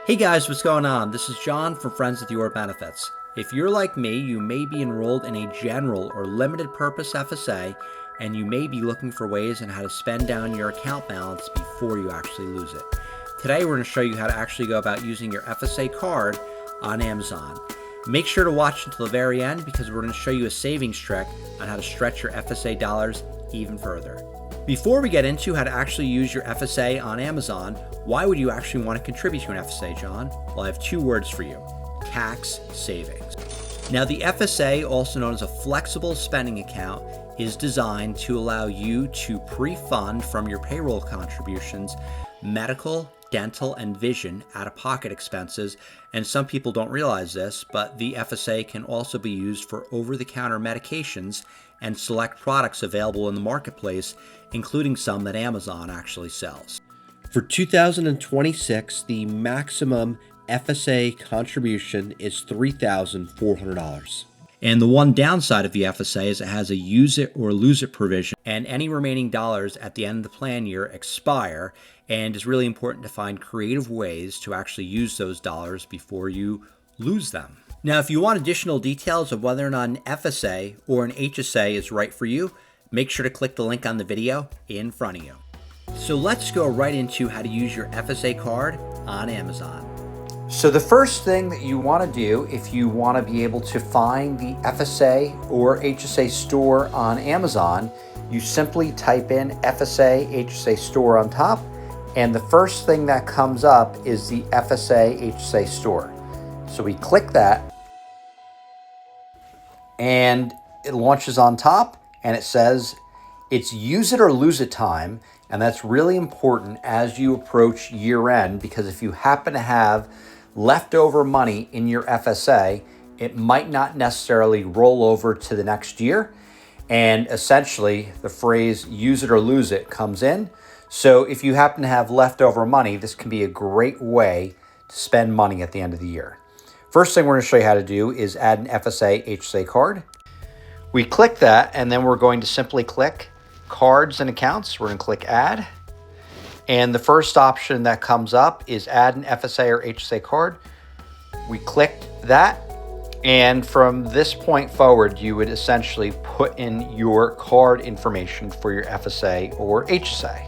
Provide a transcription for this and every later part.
Hey guys, what's going on? This is John from Friends with Your Benefits. If you're like me, you may be enrolled in a general or limited purpose FSA, and you may be looking for ways on how to spend down your account balance before you actually lose it. Today we're going to show you how to actually go about using your FSA card on Amazon. Make sure to watch until the very end because we're going to show you a savings trick on how to stretch your FSA dollars even further. Before we get into how to actually use your FSA on Amazon, why would you actually want to contribute to an FSA, John? Well, I have two words for you: tax savings. Now, the FSA, also known as a flexible spending account, is designed to allow you to pre-fund from your payroll contributions medical, dental, and vision out-of-pocket expenses. And some people don't realize this, but the FSA can also be used for over-the-counter medications and select products available in the marketplace, including some that Amazon actually sells. For 2026, the maximum FSA contribution is $3,400. And the one downside of the FSA is it has a use it or lose it provision, and any remaining dollars at the end of the plan year expire, and it's really important to find creative ways to actually use those dollars before you lose them. Now, if you want additional details of whether or not an FSA or an HSA is right for you, make sure to click the link on the video in front of you. So let's go right into how to use your FSA card on Amazon. So the first thing that you want to do if you want to be able to find the FSA or HSA store on Amazon, you simply type in FSA, HSA store on top, and the first thing that comes up is the FSA, HSA store. So we click that, and it launches on top, and it says it's use it or lose it time. And that's really important as you approach year end, because if you happen to have leftover money in your FSA, it might not necessarily roll over to the next year. And essentially the phrase use it or lose it comes in. So if you happen to have leftover money, this can be a great way to spend money at the end of the year. First thing we're going to show you how to do is add an FSA HSA card. We click that, and then we're going to simply click Cards and Accounts. We're going to click Add. And the first option that comes up is Add an FSA or HSA card. We clicked that. And from this point forward, you would essentially put in your card information for your FSA or HSA.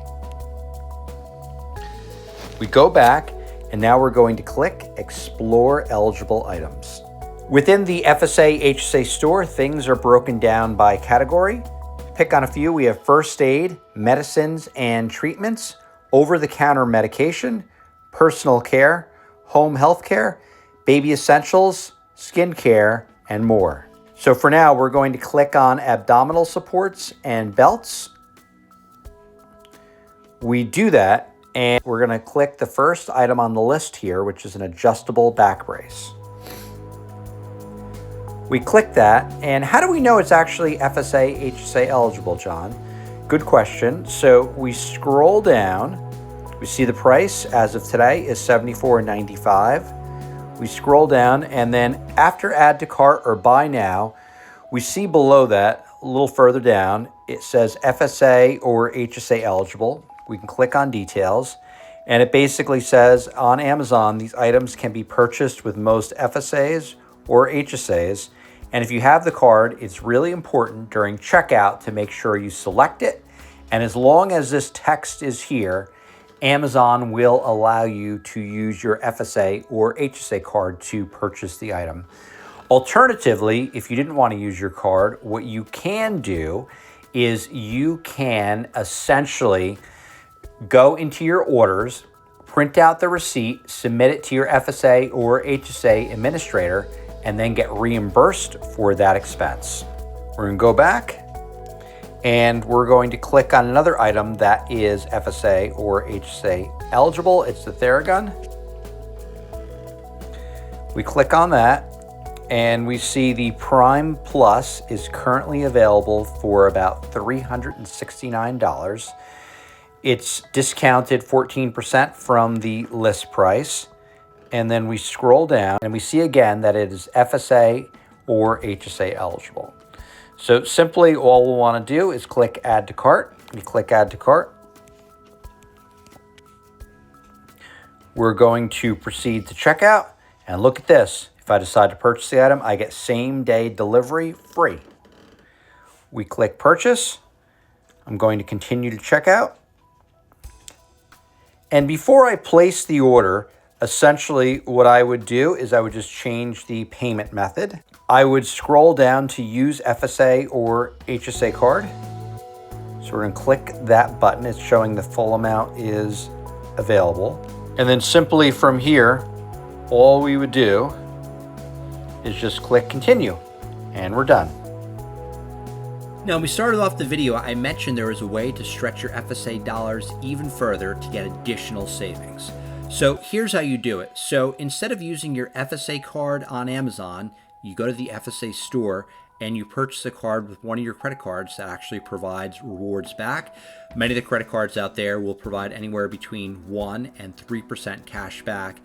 We go back, and now we're going to click Explore Eligible Items. Within the FSA HSA store, things are broken down by category. Pick on a few. We have first aid, medicines and treatments, over-the-counter medication, personal care, home health care, baby essentials, skin care, and more. So for now, we're going to click on abdominal supports and belts. We do that, and we're going to click the first item on the list here, which is an adjustable back brace. We click that, and how do we know it's actually FSA, HSA eligible, John? Good question. So we scroll down, we see the price as of today is $74.95. We scroll down, and then after add to cart or buy now, we see below that, a little further down, it says FSA or HSA eligible. We can click on details, and it basically says on Amazon, these items can be purchased with most FSAs or HSAs. And if you have the card, it's really important during checkout to make sure you select it. And as long as this text is here, Amazon will allow you to use your FSA or HSA card to purchase the item. Alternatively, if you didn't want to use your card, what you can do is you can essentially go into your orders, print out the receipt, submit it to your FSA or HSA administrator, and then get reimbursed for that expense. We're going to go back, and we're going to click on another item that is FSA or HSA eligible. It's the Theragun. We click on that, and we see the Prime Plus is currently available for about $369. It's discounted 14% from the list price. And then we scroll down, and we see again that it is FSA or HSA eligible. So simply all we'll want to do is click Add to Cart. We click Add to Cart. We're going to proceed to checkout, and look at this. If I decide to purchase the item, I get same day delivery free. We click purchase. I'm going to continue to checkout. And before I place the order, essentially what I would do is I would just change the payment method. I would scroll down to use FSA or HSA card. So we're going to click that button. It's showing the full amount is available. And then simply from here, all we would do is just click continue, and we're done. Now, when we started off the video, I mentioned there was a way to stretch your FSA dollars even further to get additional savings. So here's how you do it. So instead of using your FSA card on Amazon, you go to the FSA store and you purchase a card with one of your credit cards that actually provides rewards back. Many of the credit cards out there will provide anywhere between 1% and 3% cash back.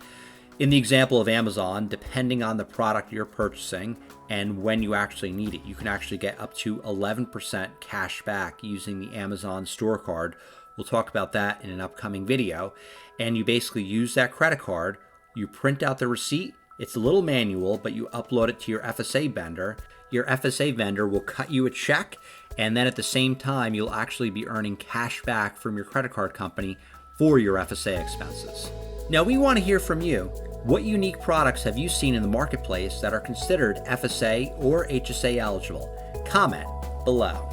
In the example of Amazon, depending on the product you're purchasing and when you actually need it, you can actually get up to 11% cash back using the Amazon store card. We'll talk about that in an upcoming video. And you basically use that credit card, you print out the receipt. It's a little manual, but you upload it to your FSA vendor. Your FSA vendor will cut you a check, and then at the same time, you'll actually be earning cash back from your credit card company for your FSA expenses. Now, we want to hear from you. What unique products have you seen in the marketplace that are considered FSA or HSA eligible? Comment below.